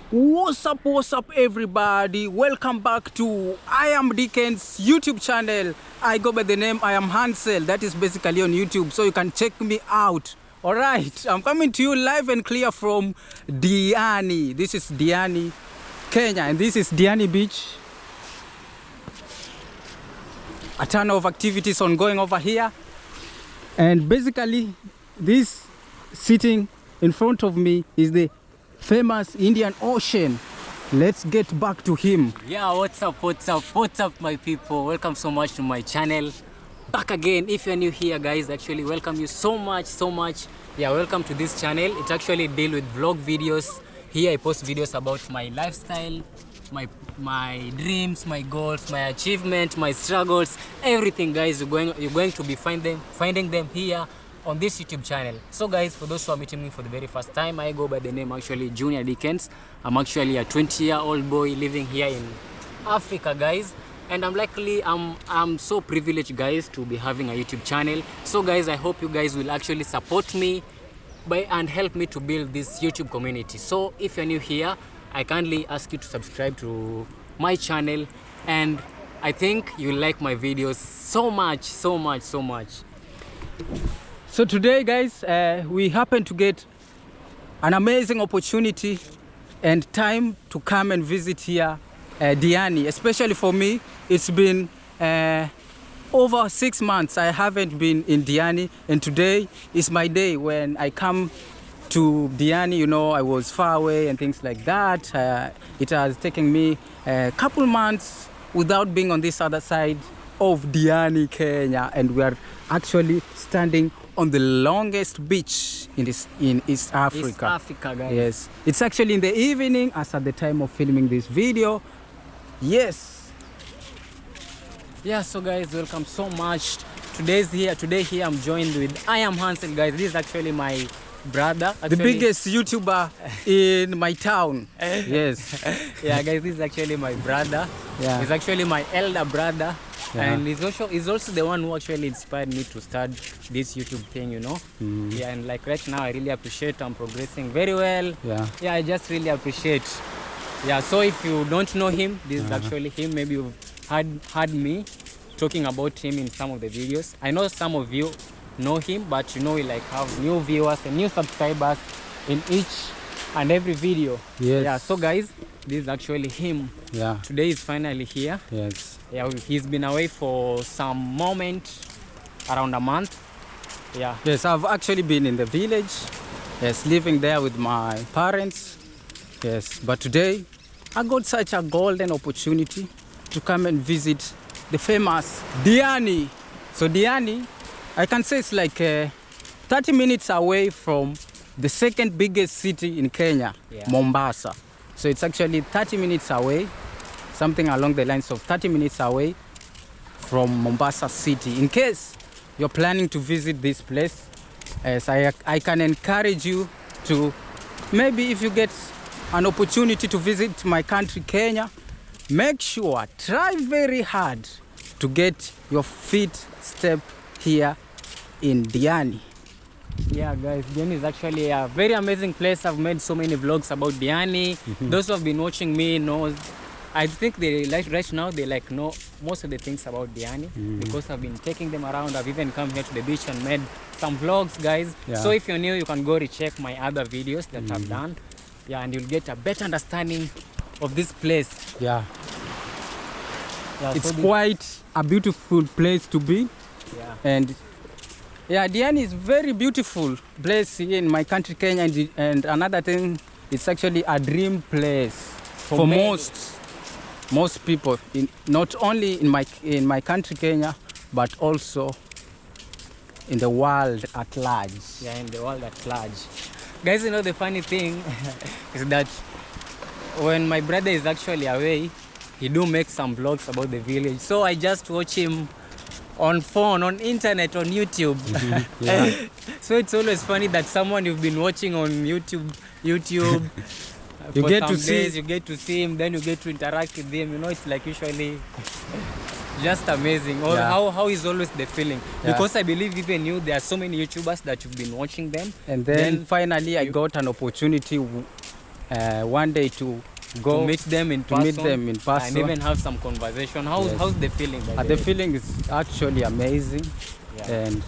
What's up everybody, welcome back to I am Dicken's YouTube channel. I go by the name I am Hansel. That is basically on YouTube, so you can check me out. All right, I'm coming to you live and clear from Diani. This is Diani, Kenya, and this is Diani Beach. A ton of activities ongoing over here, and basically this sitting in front of me is the famous Indian Ocean. Let's get back to him. Yeah, what's up my people? Welcome so much to my channel. Back again. If you're new here, guys, actually welcome you so much. Yeah, welcome to this channel. It actually deal with vlog videos. Here I post videos about my lifestyle, my dreams, my goals, my achievement, my struggles, everything, guys. You're going to be finding them here on this YouTube channel. So guys, for those who are meeting me for the very first time, I go by the name actually Junior Dickens. I'm actually a 20-year-old boy living here in Africa, guys, and I'm so privileged, guys, to be having a YouTube channel. So guys, I hope you guys will actually support me and help me to build this YouTube community. So if you're new here, I kindly ask you to subscribe to my channel, and I think you'll like my videos so much. So today, guys, we happen to get an amazing opportunity and time to come and visit here Diani. Especially for me, it's been over 6 months I haven't been in Diani, and today is my day when I come to Diani. You know, I was far away and things like that. It has taken me a couple months without being on this other side of Diani, Kenya, and we are actually standing on the longest beach in East Africa. East Africa, guys. Yes, it's actually in the evening as at the time of filming this video. Yes. Yeah, so guys, welcome so much. Today here I'm joined with I am Hansel, guys. This is actually my brother, the biggest YouTuber in my town. Yes. Yeah, guys, this is actually my brother. Yeah, he's actually my elder brother. Yeah. And he's also the one who actually inspired me to start this YouTube thing, you know. Yeah, and like right now I really appreciate I'm progressing very well. Yeah, I just really appreciate. Yeah, so if you don't know him, this is actually him. Maybe you've heard me talking about him in some of the videos. I know some of you know him, but you know, we like have new viewers and new subscribers in each and every video. Yes. Yeah, so guys, this is actually him. Yeah, today is finally here. yes. Yeah, he's been away for some moment, around a month. Yeah. Yes, I've actually been in the village. Yes, living there with my parents. Yes, but today I got such a golden opportunity to come and visit the famous Diani. So Diani, I can say it's like 30 minutes away from the second biggest city in Kenya, Mombasa. So it's actually 30 minutes away, something along the lines of 30 minutes away from Mombasa city. In case you're planning to visit this place, as I can encourage you to, maybe if you get an opportunity to visit my country, Kenya, make sure, try very hard to get your feet step here in Diani. Yeah, guys, Diani is actually a very amazing place. I've made so many vlogs about Diani. Those who have been watching me know, I think they like right now they like know most of the things about Diani because I've been taking them around. I've even come here to the beach and made some vlogs, guys. Yeah. So if you're new, you can go recheck my other videos that I've done. Yeah, and you'll get a better understanding of this place. Yeah, it's quite a beautiful place to be. Yeah. And yeah, Diani is very beautiful place here in my country, Kenya, and another thing, it's actually a dream place for most people, not only in my country, Kenya, but also in the world at large. Yeah, in the world at large. Guys, you know, the funny thing is that when my brother is actually away, he do make some vlogs about the village. So I just watch him on phone, on internet, on YouTube. Yeah. So it's always funny that someone you've been watching on YouTube you get to see him, then you get to interact with him. You know, it's like usually just amazing. How is always the feeling? Because I believe even you, there are so many YouTubers that you've been watching them, and then finally I got an opportunity one day to go to meet them in person, and even have some conversation. How's the feeling? The feeling is actually amazing, and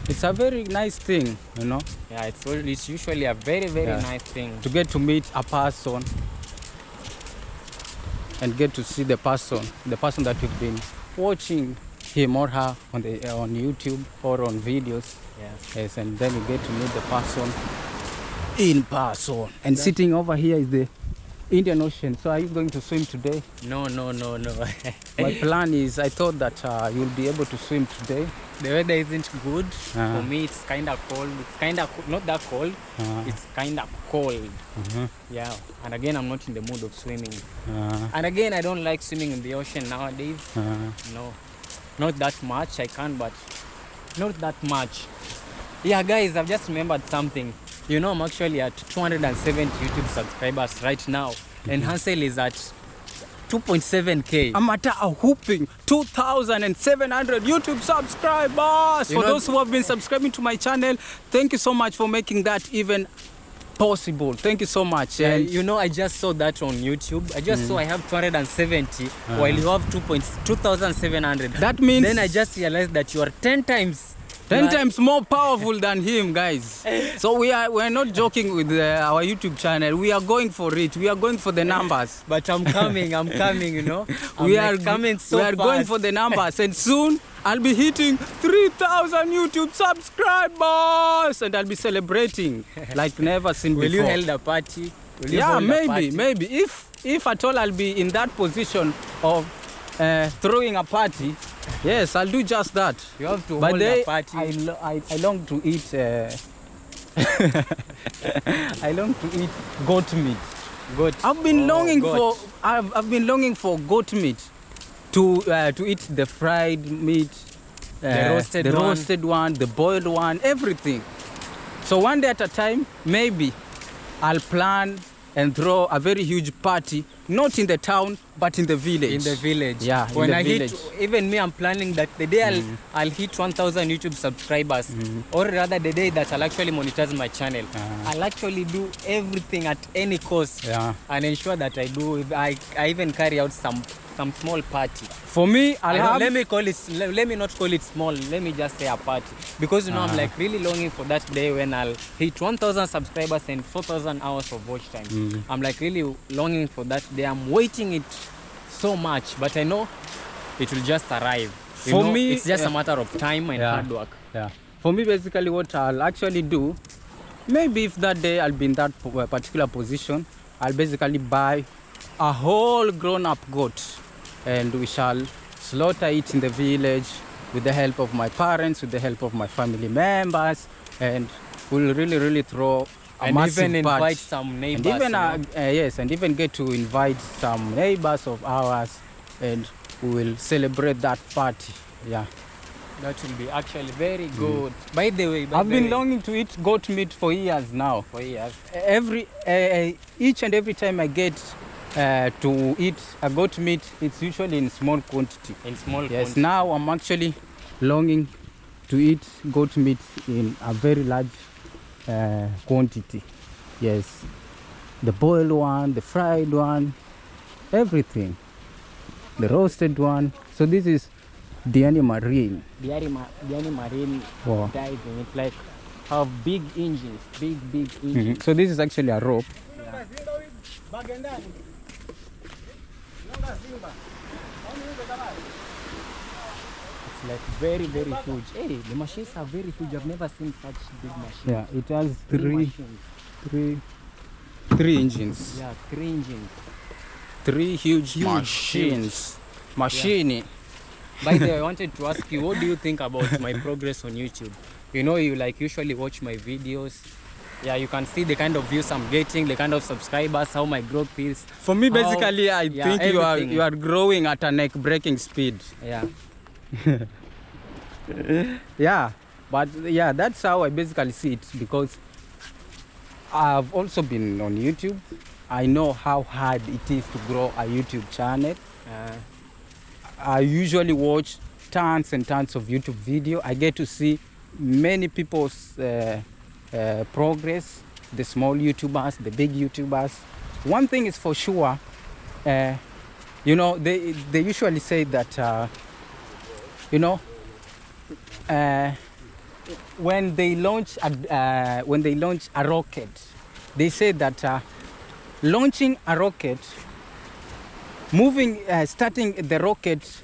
it's a very nice thing, you know. Yeah, it's usually a very nice thing to get to meet a person and get to see the person that you've been watching him or her on YouTube or on videos. Yes, and then you get to meet the person in person. And sitting over here is the Indian Ocean. So are you going to swim today? No. My plan is, I thought that you'll be able to swim today. The weather isn't good. For me, it's kind of cold. It's kind of not that cold. It's kind of cold. Yeah, and again, I'm not in the mood of swimming. And again, I don't like swimming in the ocean nowadays. No, not that much. I can, but not that much. Yeah, guys, I've just remembered something. You know, I'm actually at 270 YouTube subscribers right now, and Hansel is at 2.7k. I'm at a whooping 2,700 YouTube subscribers. For those who have been subscribing to my channel, thank you so much for making that even possible. Thank you so much. Yeah, you know, I just saw that on YouTube. I just saw I have 270 while you have 2,700. That means... Then I just realized that you are 10 times more powerful than him, guys. So we're not joking with our YouTube channel. We are going for it. We are going for the numbers. But I'm coming, you know. We are coming so fast. We are going for the numbers, and soon I'll be hitting 3,000 YouTube subscribers, and I'll be celebrating like never seen before. Will you hold a party? Yeah, maybe. If at all I'll be in that position of throwing a party, yes, I'll do just that. You have to hold a party. I long to eat. I long to eat goat meat. I've been longing for goat meat to eat the fried meat, the roasted one, the boiled one, everything. So one day at a time, maybe I'll plan and throw a very huge party, not in the town, but in the village. In the village. Yeah, when I hit, even me, I'm planning that the day I'll hit 1,000 YouTube subscribers, or rather the day that I'll actually monetize my channel, I'll actually do everything at any cost and ensure that I even carry out some small party. For me, let me not call it small, let me just say a party. Because you know, I'm like really longing for that day when I'll hit 1,000 subscribers and 4,000 hours of watch time. I'm like really longing for that day. I'm waiting it so much, but I know it will just arrive. For me, it's just a matter of time and hard work. Yeah. For me, basically what I'll actually do, maybe if that day I'll be in that particular position, I'll basically buy a whole grown-up goat, and we shall slaughter it in the village with the help of my parents, with the help of my family members, and we'll really throw a massive even invite party. Some neighbors. And even yes, and even get to invite some neighbors of ours, and we will celebrate that party. Yeah, that will be actually very good. By the way, I've been longing to eat goat meat for years now. For years. Each and every time I get to eat a goat meat, it's usually in small quantity. Yes, now I'm actually longing to eat goat meat in a very large quantity. Yes, the boiled one, the fried one, everything, the roasted one. So this is Diani Marine. Diani Marine diving. It's like have big engines, big engines. So this is actually a rope. It's like very huge. Hey, the machines are very huge. I've never seen such big machines. Yeah, it has three engines. Yeah, 3 engines. 3 huge machines. Yeah. By the way, I wanted to ask you, what do you think about my progress on YouTube? You know, you like usually watch my videos. Yeah, you can see the kind of views I'm getting, the kind of subscribers, how my growth is. For me, basically, I think you are growing at a neck-breaking speed. Yeah. Yeah, but yeah, that's how I basically see it, because I've also been on YouTube. I know how hard it is to grow a YouTube channel. I usually watch tons and tons of YouTube video. I get to see many people's progress, the small YouTubers, the big YouTubers. one thing is for sure, you know, they usually say that, you know, when they launch a rocket, they say that launching a rocket, starting the rocket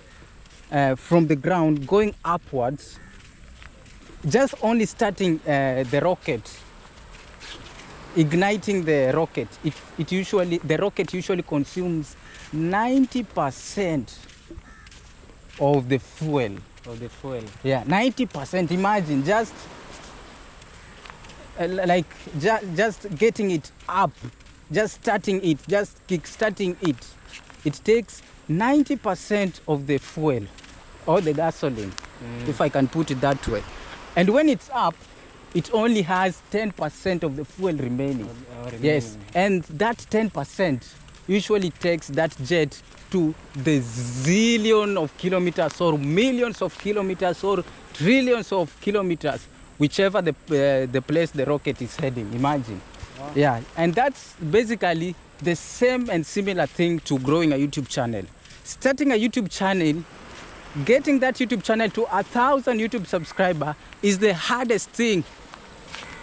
from the ground, going upwards, just only starting the rocket, igniting the rocket, the rocket usually consumes 90% of the fuel. Yeah, 90%. Imagine just just getting it up, just starting it, just kick-starting it. It takes 90% of the fuel or the gasoline, if I can put it that way. And when it's up, it only has 10% of the fuel remaining. Yes, and that 10% usually takes that jet to the zillion of kilometers or millions of kilometers or trillions of kilometers, whichever the place the rocket is heading. Imagine. Wow. Yeah, and that's basically the same and similar thing to growing a YouTube channel. Starting a YouTube channel, getting that YouTube channel to 1,000 YouTube subscribers is the hardest thing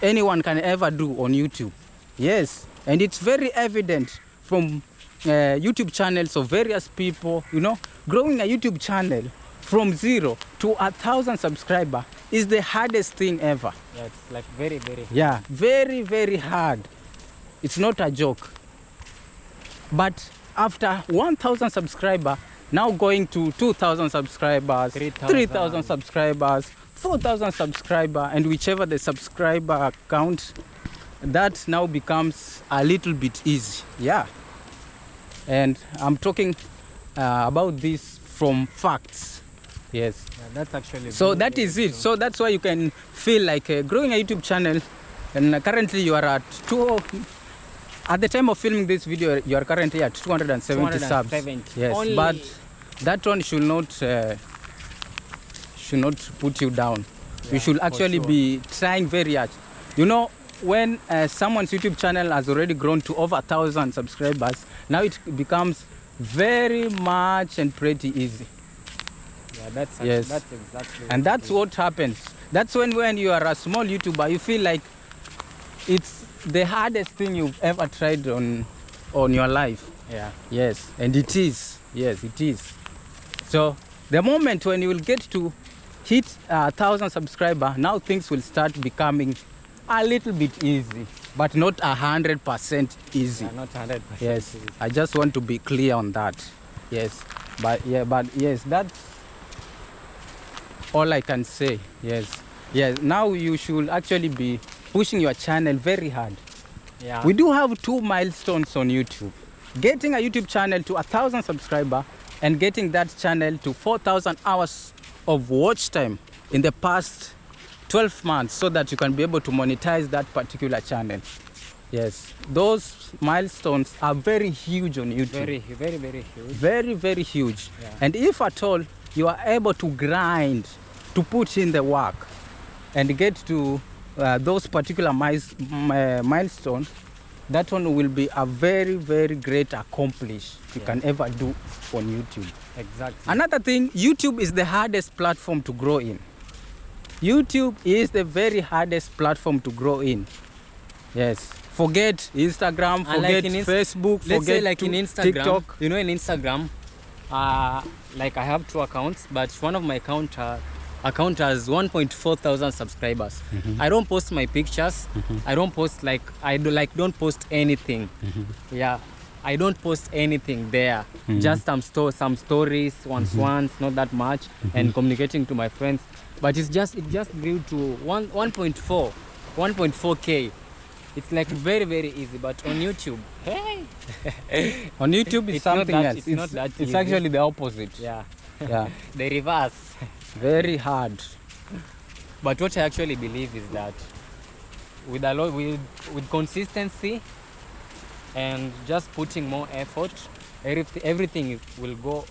anyone can ever do on YouTube. Yes, and it's very evident from YouTube channels of various people. You know, growing a YouTube channel from 0 to 1,000 subscribers is the hardest thing ever. Yeah, it's like very, very hard. Yeah, very, very hard. It's not a joke. But after 1,000 subscribers, now going to 2,000 subscribers, 3,000 subscribers, 4,000 subscribers, and whichever the subscriber count, that now becomes a little bit easy. Yeah. And I'm talking about this from facts. Yes. Yeah, that's actually. So that is it. So that's why you can feel like growing a YouTube channel. And currently you are at at the time of filming this video, you are currently at 270 subs. Yes, only. But that one should not put you down. Yeah, you should actually be trying very hard. You know, when someone's YouTube channel has already grown to over 1,000 subscribers, now it becomes very much and pretty easy. Yeah, that's exactly. And that's what happens. That's when you are a small YouTuber, you feel like it's the hardest thing you've ever tried on your life. Yeah. Yes, and it is. Yes, it is. So the moment when you will get to hit 1,000 subscribers, now things will start becoming a little bit easy, but not 100% easy. Yeah, not 100%. Yes, easy. I just want to be clear on that. Yes, but yes, that's all I can say. Yes, yes. Now you should actually be pushing your channel very hard. Yeah. We do have 2 milestones on YouTube: getting a YouTube channel to 1,000 subscribers and getting that channel to 4,000 hours of watch time in the past 12 months, so that you can be able to monetize that particular channel. Yes, those milestones are very huge on YouTube. Very, very, very huge. Very, very huge. Yeah. And if at all you are able to grind, to put in the work and get to those particular milestones, that one will be a very, very great accomplishment you can ever do on YouTube. Exactly. Another thing, YouTube is the hardest platform to grow in. YouTube is the very hardest platform to grow in. Yes. Forget Instagram, forget Facebook, let's say like in Instagram, TikTok. You know, in Instagram, like I have 2 accounts, but one of my account has 1.4 thousand subscribers. I don't post my pictures. I don't post don't post anything. Yeah, I don't post anything there. Just some stories once, not that much, and communicating to my friends. But it just grew to 1.4K. It's like very, very easy. But on YouTube, hey, on YouTube it's something else. It's actually the opposite. Yeah, yeah, the reverse. Very hard. But what I actually believe is that with consistency and just putting more effort, everything will go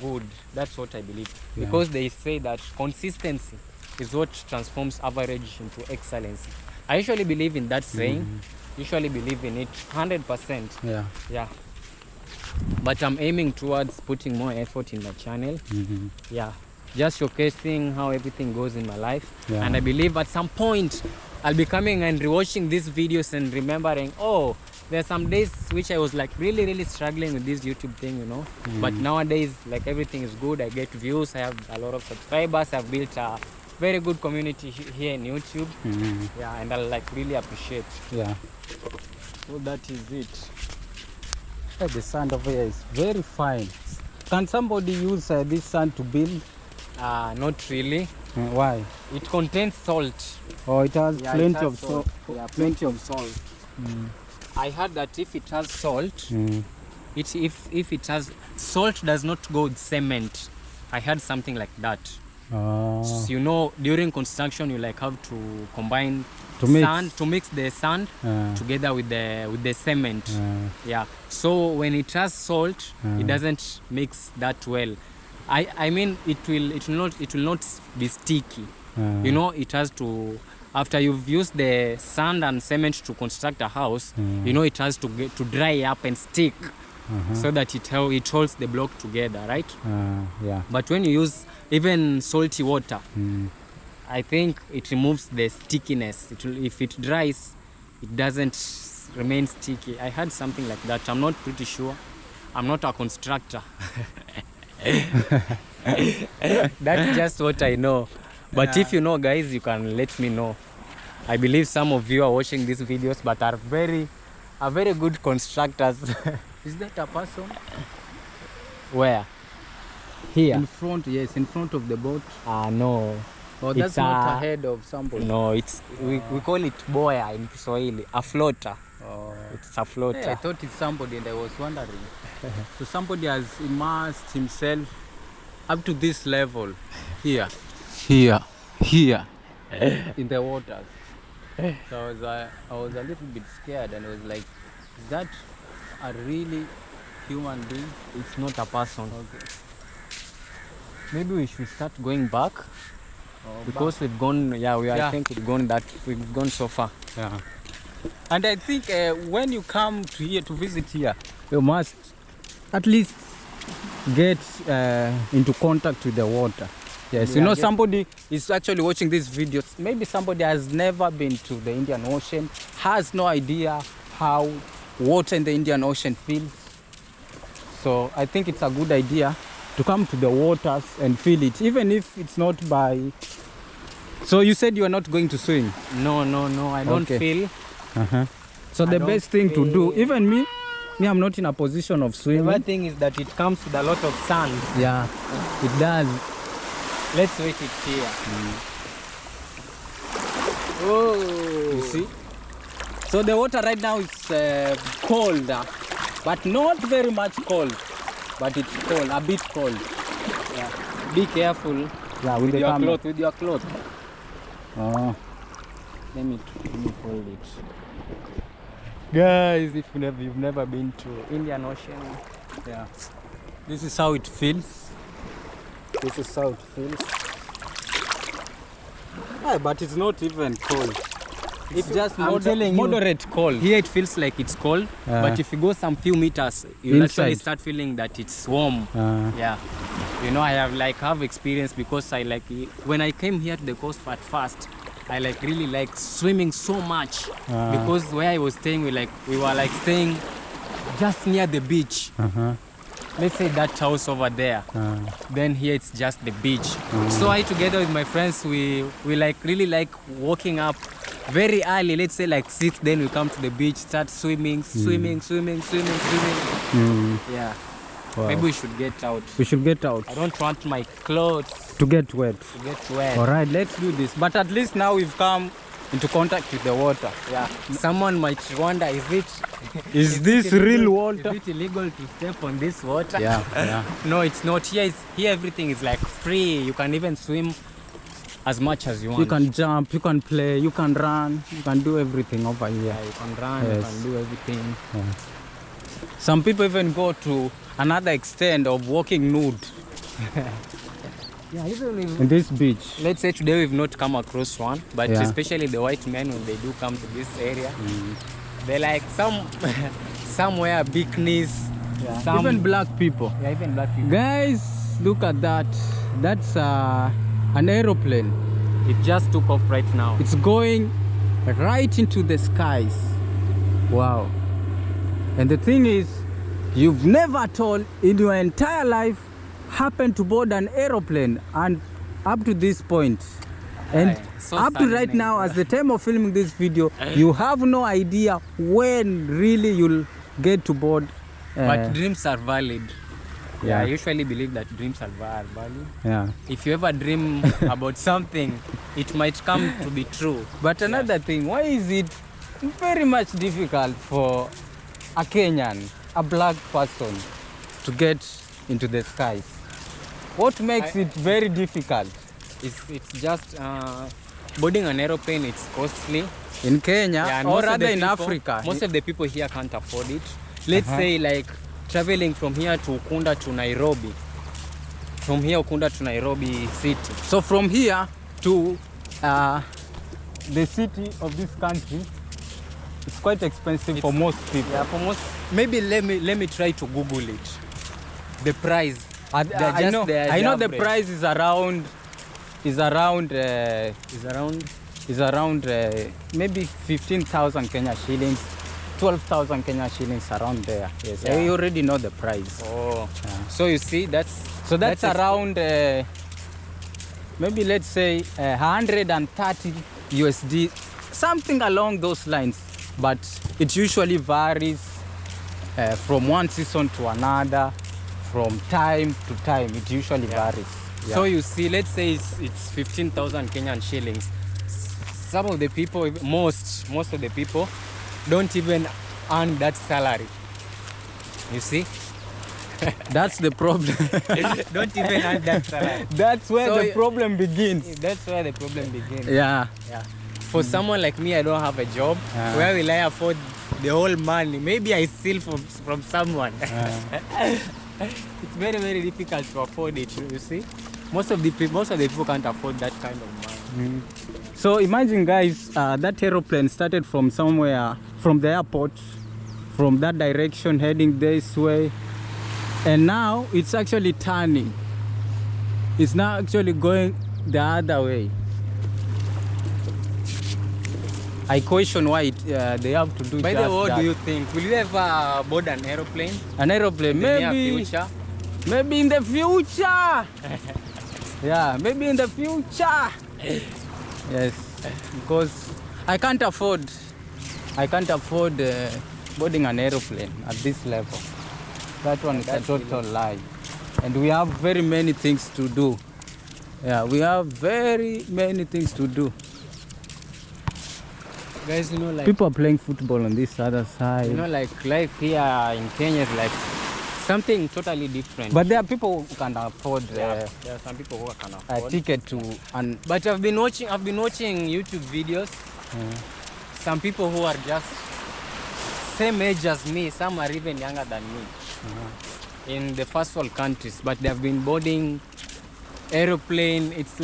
good. That's what I believe. Yeah. Because they say that consistency is what transforms average into excellence. I usually believe in that saying. usually believe in it 100%. Yeah. Yeah. But I'm aiming towards putting more effort in the channel. Yeah. Just showcasing how everything goes in my life. Yeah. And I believe at some point I'll be coming and rewatching these videos and remembering, oh, there are some days which I was like really struggling with this YouTube thing, you know. But nowadays, like, everything is good. I get views. I have a lot of subscribers. I've built a very good community here in YouTube. Yeah, and I like really appreciate. Yeah. So that is it. Hey, the sand over here is very fine. Can somebody use this sand to build? Not really. Why? It contains salt. Oh, it has Yeah, plenty it has of salt. salt. Yeah, plenty of salt. I heard that if it has salt, if it has salt does not go with cement. I heard something like that. So, you know, during construction you like have to combine to mix the sand together with the cement. Yeah. So when it has salt, it doesn't mix that well. I mean, it will not be sticky. You know, it has to, after you've used the sand and cement to construct a house, you know, it has to get to dry up and stick, so that it holds the block together, right? Yeah. But when you use even salty water, I think it removes the stickiness. If it dries, it doesn't remain sticky. I heard something like that. I'm not pretty sure. I'm not a constructor. That's just what I know. But if you know, guys, you can let me know. I believe some of you are watching these videos but are very good constructors. Is that a person? Where? Here? In front, yes, in front of the boat. No. Oh, that's not ahead of somebody. No, it's we call it boya in Swahili, a floater. Oh. It's a floater. Hey, I thought it's somebody and I was wondering. So somebody has immersed himself up to this level here in the waters. So I was a little bit scared and I was like, is that a really human being? It's not a person. Okay. Maybe we should start going back. Because we've gone, I think we've gone so far. Yeah. And I think when you come to here to visit here, you must at least get into contact with the water. Yes, you know, somebody is actually watching these videos. Maybe somebody has never been to the Indian Ocean, has no idea how water in the Indian Ocean feels. So I think it's a good idea to come to the waters and feel it, even if it's not by... So you said you are not going to swim? No, I don't feel. So the best thing to do, even me, I'm not in a position of swimming. The bad thing is that it comes with a lot of sand. Yeah, it does. Let's wait it here. Oh, you see? So the water right now is cold, but not very much cold. But it's cold, a bit cold. Yeah. Be careful. Yeah, with your cloth. With your cloth. Oh. Let me hold it. Guys, if you've never been to Indian Ocean, yeah, this is how it feels. This is how it feels. Yeah, but it's not even cold. It's just moderate cold. Here it feels like it's cold, but if you go some few meters, you'll actually start feeling that it's warm. Yeah, you know, I have experience because when I came here to the coast at first, I really like swimming so much because where I was staying, we were staying just near the beach. Let's say that house over there. Then here it's just the beach. So I, together with my friends, we really like walking up very early, let's say 6, then we come to the beach, start swimming. Yeah. Wow. Maybe we should get out. We should get out. I don't want my clothes to get wet. All right, let's do this. But at least now we've come into contact with the water. Yeah. Someone might wonder, is this real water? Is it illegal to step on this water? Yeah. No, it's not. Here everything is free. You can even swim as much as you want. You can jump, you can play, you can run, you can do everything over here. Yeah, you can run, you can do everything. Yeah. Some people even go to another extent of walking nude. Yeah, even in this beach. Let's say today we've not come across one, but especially the white men, when they do come to this area, They're like somewhere bikinis. Yeah. Even black people. Yeah, even black people. Guys, look at that. That's an aeroplane. It just took off right now. It's going right into the skies. Wow. And the thing is, you've never at all in your entire life happened to board an aeroplane, and up to this point, and so up to right now, as the time of filming this video, you have no idea when really you'll get to board. But dreams are valid. Yeah. I usually believe that dreams are valid. Yeah. If you ever dream about something, it might come to be true. But another thing, why is it very much difficult for a Kenyan, a black person, to get into the skies? What makes it very difficult? It's just boarding an aeroplane. It's costly. In Kenya, or rather in Africa. Most of the people here can't afford it. Let's say like traveling from here to Ukunda to Nairobi. From here Ukunda to Nairobi city. So from here to the city of this country, it's quite expensive for most people. Yeah, for most. Maybe let me try to Google it. The price. I know the price is around maybe 15,000 Kenya shillings, 12,000 Kenya shillings, around there. Yes, yeah. I already know the price. Oh, yeah. So you see, that's around maybe let's say 130 USD, something along those lines. But it usually varies from one season to another, from time to time. It usually varies. Yeah. So you see, let's say it's 15,000 Kenyan shillings. Some of the people, most of the people, don't even earn that salary. You see? That's the problem. Don't even earn that salary. That's where the problem begins. That's where the problem begins. Yeah. Yeah. For someone like me, I don't have a job. Where will I afford the whole money? Maybe I steal from someone. It's very, very difficult to afford it. You see, most of the people can't afford that kind of money. So imagine, guys, that aeroplane started from somewhere, from the airport, from that direction, heading this way, and now it's actually turning. It's now actually going the other way. I question why they have to do. By the way, what do you think? Will you ever board an aeroplane? An aeroplane, maybe. Maybe in the future. Yeah, maybe in the future. Yes, because I can't afford boarding an aeroplane at this level. That one is a total lie. And we have very many things to do. Yeah, we have very many things to do. Guys, you know, like people are playing football on this other side. You know, like life here in Kenya is like something totally different. But there are people who can afford. There are some people who can afford a ticket to. But I've been watching YouTube videos. Some people who are just same age as me. Some are even younger than me. In the first world countries, but they have been boarding aeroplane. It's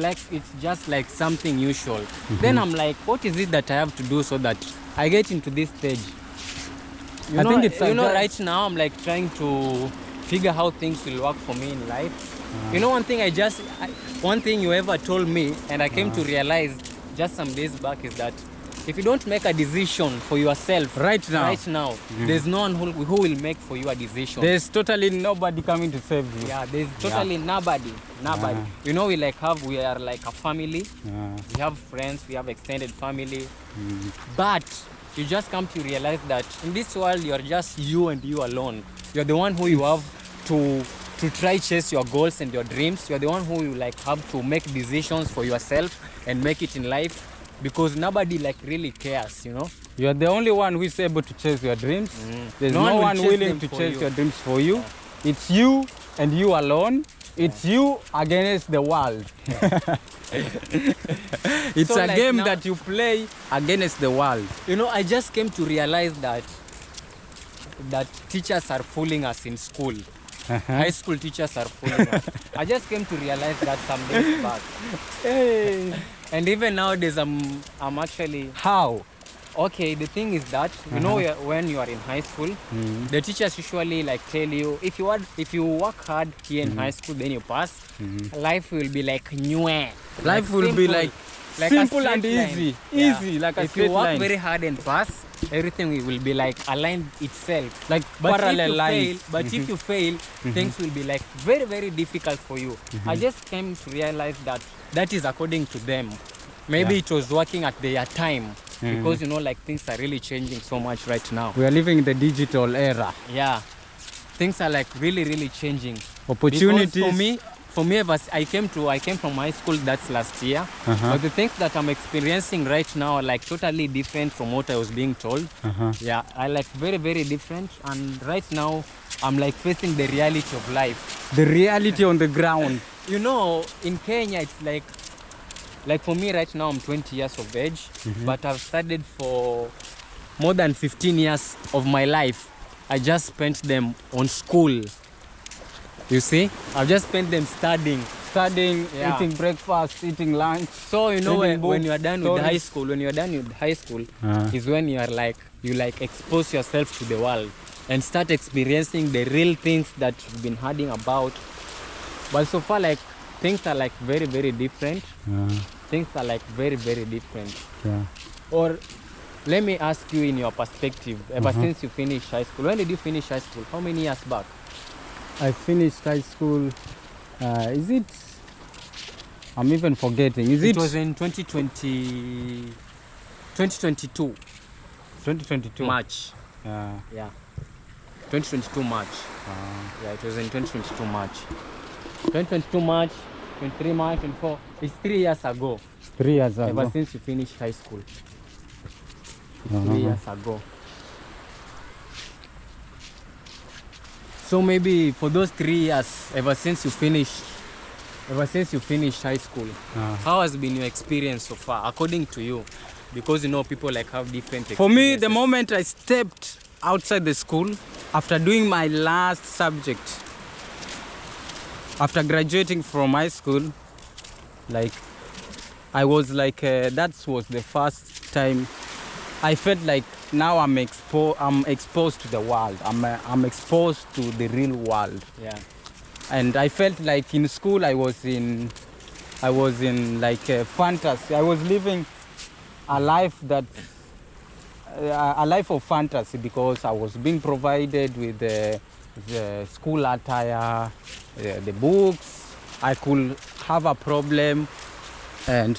just like something usual. Then I'm like, what is it that I have to do so that I get into this stage? Right now I'm like trying to figure how things will work for me in life. You know, one thing you ever told me, and I came to realize just some days back, is that if you don't make a decision for yourself right now, there's no one who will make for you a decision. There's totally nobody coming to save you. Yeah, there's totally nobody. You know, we are like a family. We have friends, we have extended family. But you just come to realize that in this world, you're just you and you alone. You're the one who you have to try chase your goals and your dreams. You're the one who you like have to make decisions for yourself and make it in life, because nobody like really cares, you know. You are the only one who is able to chase your dreams. There's no one willing to chase your dreams for you. It's you and you alone. It's you against the world. It's so a game that you play against the world. You know, I just came to realize that teachers are fooling us in school. High school teachers are fooling us. I just came to realize that some days back. And even nowadays, I'm actually... How? Okay, the thing is that you know when you are in high school, the teachers usually like tell you if you work hard here in high school, then you pass. Life will be like new. Life will be like a simple and straight line. easy. Yeah. Easy, like a if you straight work line. very hard and pass, everything will be like aligned itself. Like But parallel if you lines. fail, but if you fail, things will be like very, very difficult for you. I just came to realize that that is according to them. Maybe it was working at their time because you know, like things are really changing so much right now. We are living in the digital era. Yeah, things are like really, really changing. Opportunities. Because for me, I came from high school. That's last year. But the things that I'm experiencing right now are like totally different from what I was being told. Yeah, I like very, very different. And right now, I'm like facing the reality of life. The reality on the ground. You know, in Kenya, it's like for me right now, I'm 20 years of age, but I've studied for more than 15 years of my life. I just spent them on school. You see, I've just spent them studying, eating breakfast, eating lunch. So you know, reading when books, you are done with high school, is when you expose yourself to the world and start experiencing the real things that you've been hearing about. But so far, like things are like very, very different. Things are like very, very different. Or let me ask you in your perspective, ever since you finished high school, when did you finish high school? How many years back? I finished high school. Is it? I'm even forgetting. It was in 2022. 2022. March. Yeah. 2022 March. Yeah, it was in 2022 March. 2022 March, 23 March, 24. It's 3 years ago. 3 years ago. Ever since you finished high school. It's 3 years ago. So maybe for those 3 years, ever since you finished high school, how has been your experience so far, according to you? Because you know people like have different experiences. For me, the moment I stepped outside the school, after doing my last subject, after graduating from high school, like I was like, that was the first time I felt like now I'm exposed to the world. I'm exposed to the real world. Yeah. And I felt like in school I was in like a fantasy. I was living a life of fantasy because I was being provided with the school attire, the books. I could have a problem and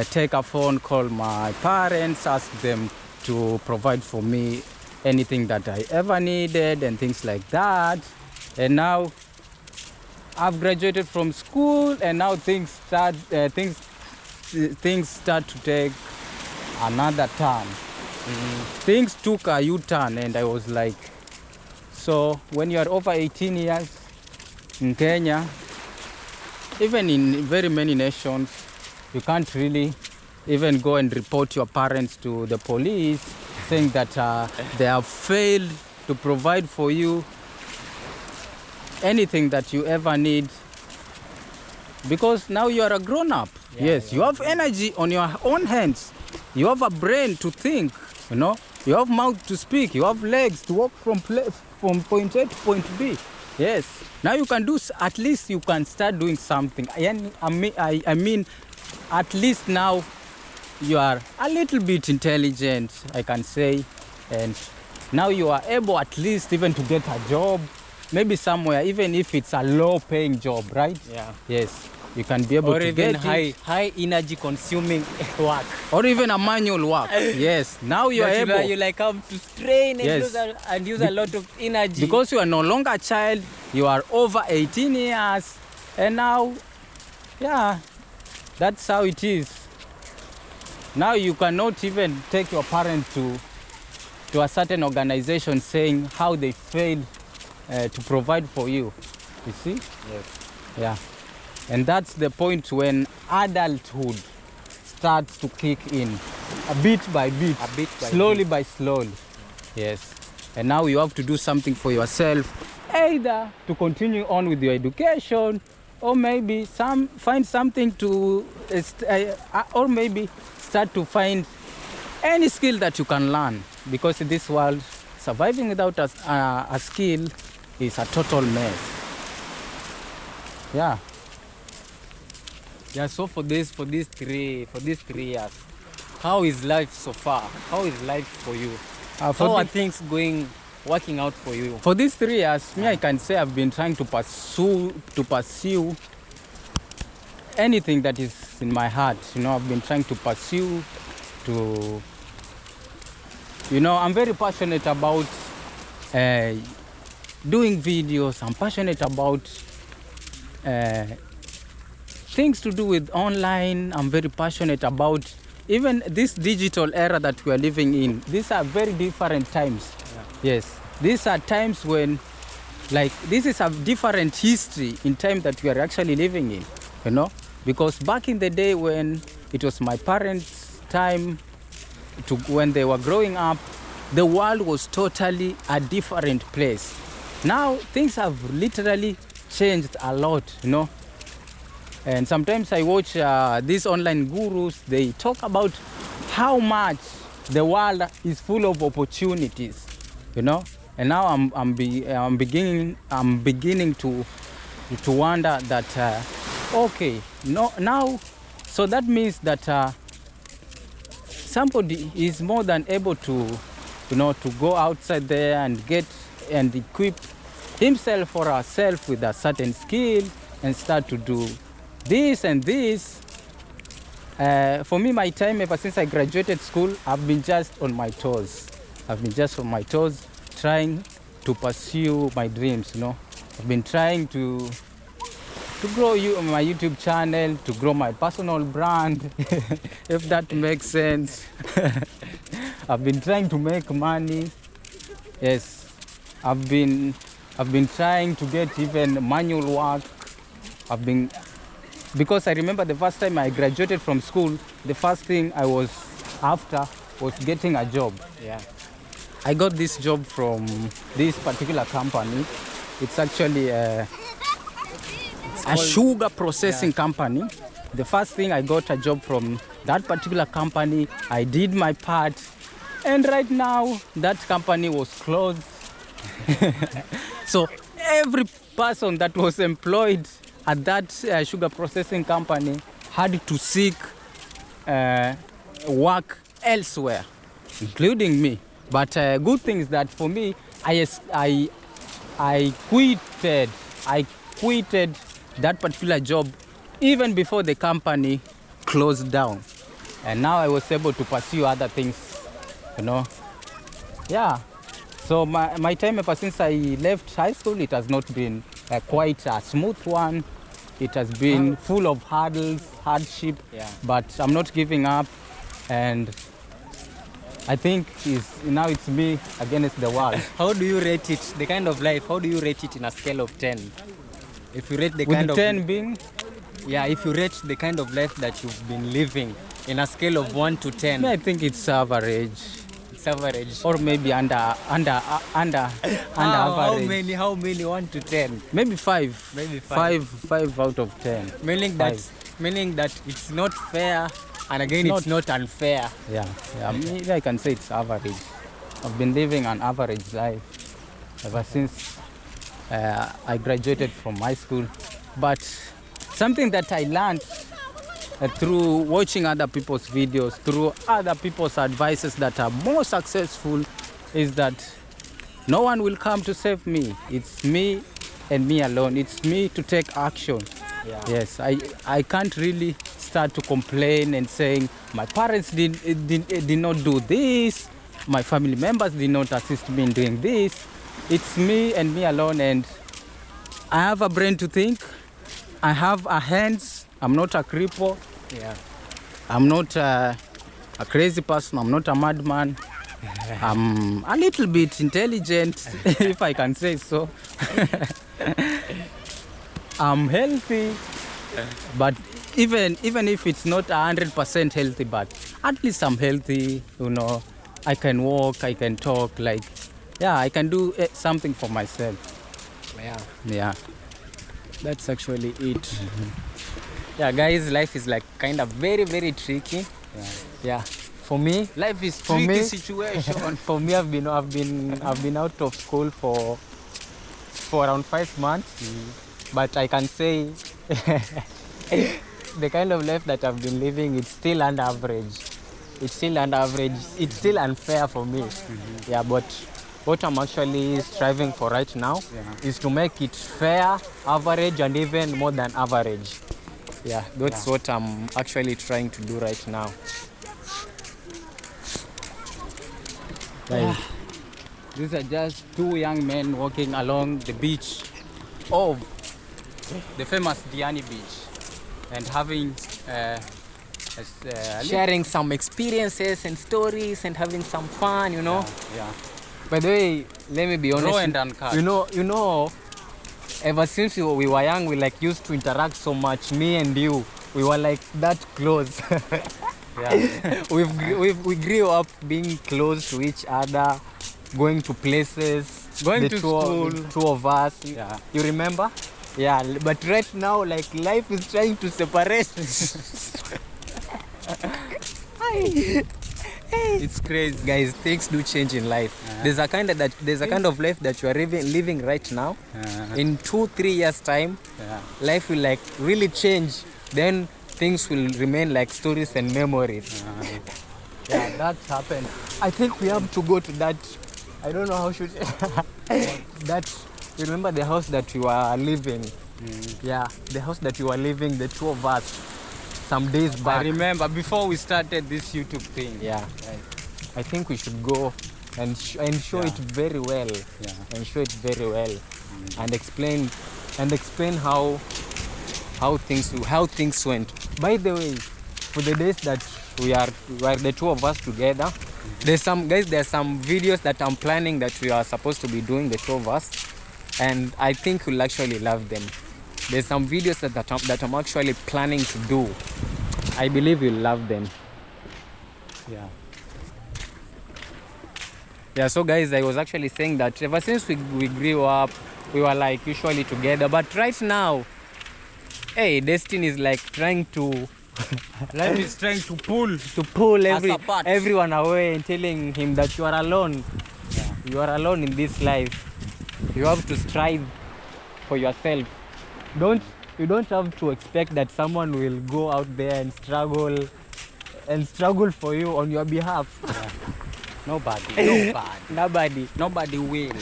take a phone, call my parents, ask them to provide for me anything that I ever needed and things like that. And now I've graduated from school, and now things start to take another turn. Things took a U-turn, and I was like, so when you are over 18 years in Kenya, even in very many nations, you can't really even go and report your parents to the police saying that they have failed to provide for you anything that you ever need, because now you are a grown-up. You have energy on your own hands. You have a brain to think, you know. You have mouth to speak. You have legs to walk from point A to point B. Yes. Now you can do, at least you can start doing something. I mean, at least now you are a little bit intelligent, I can say. And now you are able at least even to get a job, maybe somewhere, even if it's a low-paying job, right? Yeah. Yes. You can be able to get high energy consuming work. Or even a manual work. Yes. Now you are able. You like have to strain and use a lot of energy. Because you are no longer a child, you are over 18 years. And now, yeah, that's how it is. Now you cannot even take your parents to a certain organization saying how they failed to provide for you. You see? Yes. Yeah. And that's the point when adulthood starts to kick in, bit by bit, slowly by slowly. Yes. And now you have to do something for yourself, either to continue on with your education, or maybe find something to, or maybe start to find any skill that you can learn, because in this world, surviving without a skill is a total mess. Yeah. Yeah, so for these 3 years, how is life so far? How is life for you? How are things working out for you? For these 3 years, me, I can say I've been trying to pursue anything that is in my heart. You know, I've been trying to pursue I'm very passionate about doing videos. I'm passionate about things to do with online. I'm very passionate about even this digital era that we are living in. These are very different times. Yeah. Yes, these are times when, like, this is a different history in time that we are actually living in, you know, because back in the day when it was my parents' time, when they were growing up, the world was totally a different place. Now things have literally changed a lot, you know. And sometimes I watch these online gurus. They talk about how much the world is full of opportunities, you know. And now I'm beginning to wonder that okay, now, so that means that somebody is more than able to, to go outside there and get and equip himself or herself with a certain skill and start to do this and this. For me, my time ever since I graduated school, I've been just on my toes. Trying to pursue my dreams, you know. I've been trying to grow my YouTube channel, to grow my personal brand, if that makes sense. I've been trying to make money. Yes, I've been trying to get even manual work. Because I remember the first time I graduated from school, the first thing I was after was getting a job. Yeah. I got this job from this particular company. It's actually a sugar processing company. The first thing, I got a job from that particular company. I did my part. And right now, that company was closed. So every person that was employed at that sugar processing company had to seek work elsewhere, including me. But good thing is that for me, I quitted that particular job even before the company closed down. And now I was able to pursue other things, you know. Yeah. So my time ever since I left high school, it has not been quite a smooth one. It has been full of hardship, yeah. But I'm not giving up. And I think now it's me against the world. How do you rate it, the kind of life, how do you rate it in a scale of 10? If you rate the With kind of 10 being? Yeah, if you rate the kind of life that you've been living in a scale of 1 to 10. I think it's average. It's average. Or maybe under average. How many 1 to 10? Maybe 5. Maybe 5 out of 10. Meaning that it's not fair, and again it's not unfair. Yeah. Maybe I can say it's average. I've been living an average life ever since I graduated from high school. But something that I learned through watching other people's videos, through other people's advices that are more successful, is that no one will come to save me. It's me and me alone. It's me to take action. Yeah. Yes, I can't really start to complain and saying my parents did not do this, my family members did not assist me in doing this. It's me and me alone, and I have a brain to think. I have a hands. I'm not a cripple. Yeah. I'm not a crazy person. I'm not a madman. I'm a little bit intelligent, if I can say so. I'm healthy, but even if it's not 100% healthy, but at least I'm healthy. You know, I can walk, I can talk. Like, yeah, I can do something for myself. Yeah. That's actually it. Yeah, guys, life is like kind of very, very tricky. Yeah. For me, Life is For tricky me- situation. for me, I've been out of school for around 5 months, but I can say the kind of life that I've been living, it's still under average. It's still under average. It's still unfair for me. Yeah, but what I'm actually striving for right now is to make it fair, average, and even more than average. Yeah, that's what I'm actually trying to do right now. Guys, These are just two young men walking along the beach of the famous Diani Beach and having sharing some experiences and stories and having some fun, you know. Yeah. By the way, let me be honest. Raw and uncut. You know, ever since we were young, we like used to interact so much. Me and you, we were like that close. Yeah. we grew up being close to each other, going to places, Going the to two, school. two of us. Yeah. You remember? Yeah, but right now, like life is trying to separate. It's crazy. Guys, things do change in life. There's a kind of life that you are living right now. In 2-3 years time, life will like really change. Then things will remain like stories and memories. Yeah, that's happened. I think we have to go to that. I don't know how should that. You remember the house that you are living? Yeah, the house that you are living, the two of us, some days I back. remember before we started this YouTube thing. Yeah, I think we should go and show it very well. Yeah. And show it very well, and explain how things went. By the way, for the days that we are the two of us together, there's some videos that I'm planning that we are supposed to be doing, the two of us, and I think you'll actually love them. There's some videos that I'm actually planning to do. I believe you'll love them. Yeah, so guys, I was actually saying that ever since we grew up, we were like usually together, but right now, hey, destiny is like trying to Life is trying to pull us apart. everyone away and telling him that you are alone. You are alone in this life. You have to strive for yourself. You don't have to expect that someone will go out there and struggle for you on your behalf. Nobody will.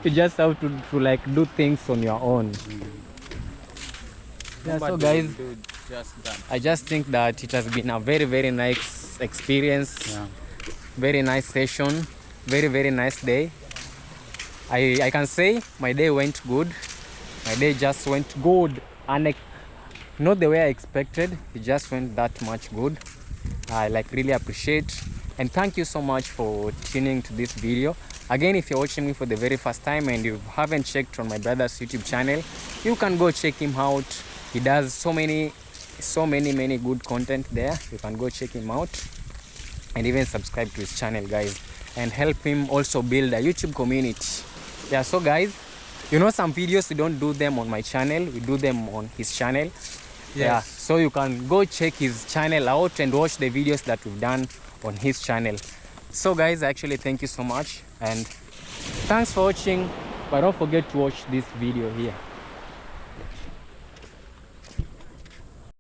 You just have to like do things on your own. Yeah, so Nobody guys, will do just that. I just think that it has been a very, very nice experience. Very nice session. Very, very nice day. I can say my day went good. My day just went good, and not the way I expected. It just went that much good. I like really appreciate and thank you so much for tuning to this video. Again, if you're watching me for the very first time and you haven't checked on my brother's YouTube channel, you can go check him out. He does so many good content there. You can go check him out and even subscribe to his channel, guys, and help him also build a YouTube community. Yeah, so guys, you know, some videos we don't do them on my channel, we do them on his channel. Yeah, so you can go check his channel out and watch the videos that we've done on his channel. So guys, actually thank you so much and thanks for watching, but don't forget to watch this video here.